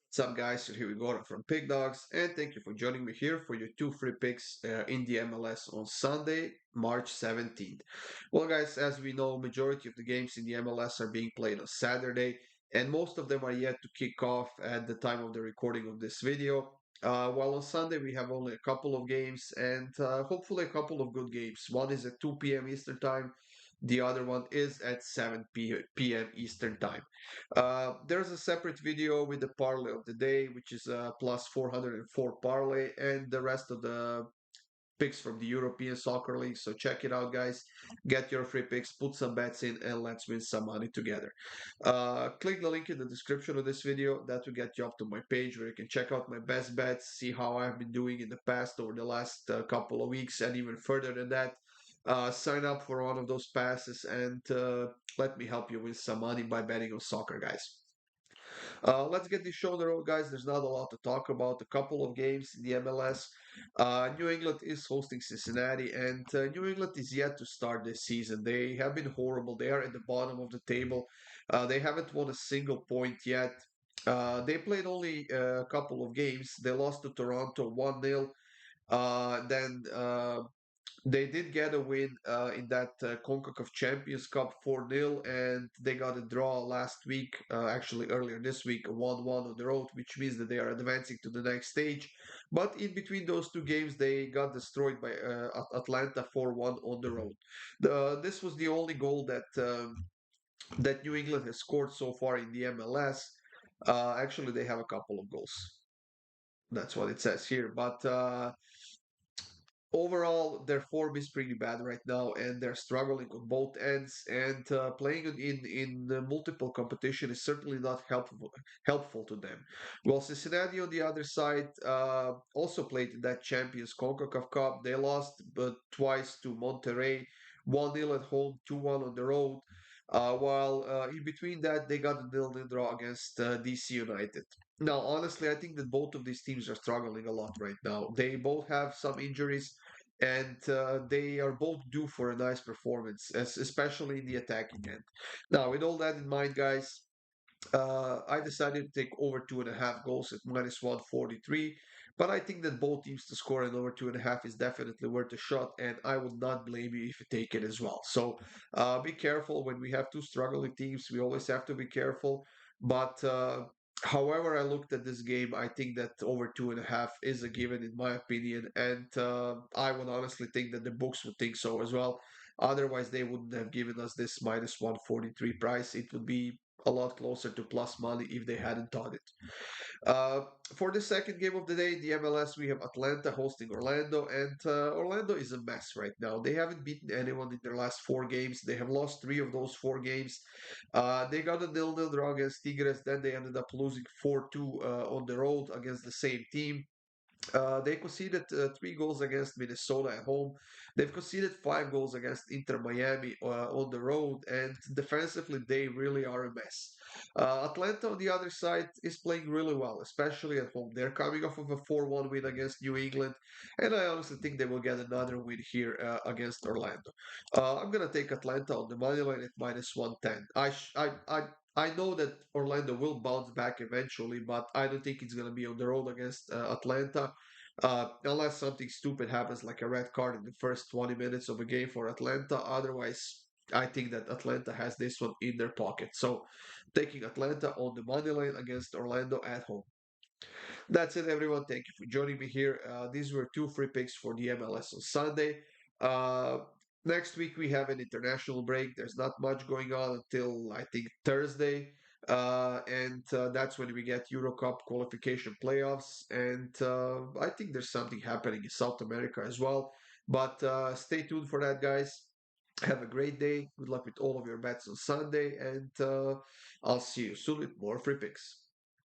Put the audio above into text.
What's up, guys? So here we go from Pickdawgz, and thank you for joining me here for your two free picks in the MLS on Sunday, March 17th. Well, guys, as we know, majority of the games in the MLS are being played on Saturday, and most of them are yet to kick off at the time of the recording of this video. While on Sunday we have only a couple of games, and hopefully a couple of good games. One is at 2 p.m. Eastern Time. The other one is at 7 p.m. Eastern Time. There's a separate video with the parlay of the day, which is a plus 404 parlay, and the rest of the picks from the European Soccer League. So check it out, guys. Get your free picks, put some bets in, and let's win some money together. Click the link in the description of this video. That will get you up to my page where you can check out my best bets, see how I've been doing in the past over the last couple of weeks, and even further than that. Sign up for one of those passes and let me help you win some money by betting on soccer, guys. Let's get this show on the road, guys. There's not a lot to talk about. A couple of games in the MLS. New England is hosting Cincinnati, and New England is yet to start this season. They have been horrible. They are at the bottom of the table. They haven't won a single point yet. They played only a couple of games. They lost to Toronto 1-0. Then they did get a win in that CONCACAF Champions Cup 4-0, and they got a draw last week, actually earlier this week, 1-1 on the road, which means that they are advancing to the next stage. But in between those two games, they got destroyed by Atlanta 4-1 on the road. This was the only goal that New England has scored so far in the MLS. Actually, they have a couple of goals. That's what it says here. But overall, their form is pretty bad right now, and they're struggling on both ends. And playing in multiple competition is certainly not helpful to them. Well, Cincinnati on the other side also played in that Champions CONCACAF Cup. They lost but twice to Monterrey, 1-0 at home, 2-1 on the road. While in between that, they got a 0-0 draw against DC United. Now, honestly, I think that both of these teams are struggling a lot right now. They both have some injuries, and they are both due for a nice performance, especially in the attacking end. Now, with all that in mind, guys, I decided to take over 2.5 goals at minus 143. But I think that both teams to score an over 2.5 is definitely worth a shot, and I would not blame you if you take it as well. So be careful when we have two struggling teams. We always have to be careful. But however, I looked at this game, I think that over 2.5 is a given in my opinion, and I would honestly think that the books would think so as well. Otherwise, they wouldn't have given us this minus 143 price. It would be a lot closer to plus money if they hadn't done it. Uh, for the second game of the day, the MLS, we have Atlanta hosting Orlando, and Orlando is a mess right now. They haven't beaten anyone in their last four games. They have lost three of those four games. They got a 0-0 draw against Tigres, then they ended up losing 4-2 on the road against the same team. They conceded 3 goals against Minnesota at home. They've conceded 5 goals against Inter Miami on the road, and defensively, they really are a mess. Atlanta, on the other side, is playing really well, especially at home. They're coming off of a 4-1 win against New England, and I honestly think they will get another win here against Orlando. I'm going to take Atlanta on the money line at minus 110. I know that Orlando will bounce back eventually, but I don't think it's going to be on the road against Atlanta. Unless something stupid happens, like a red card in the first 20 minutes of a game for Atlanta. Otherwise, I think that Atlanta has this one in their pocket. So, taking Atlanta on the money line against Orlando at home. That's it, everyone. Thank you for joining me here. These were two free picks for the MLS on Sunday. Uh, Next week, we have an international break. There's not much going on until I think Thursday. And that's when we get Euro Cup qualification playoffs. And I think there's something happening in South America as well. But stay tuned for that, guys. Have a great day. Good luck with all of your bets on Sunday. And I'll see you soon with more free picks.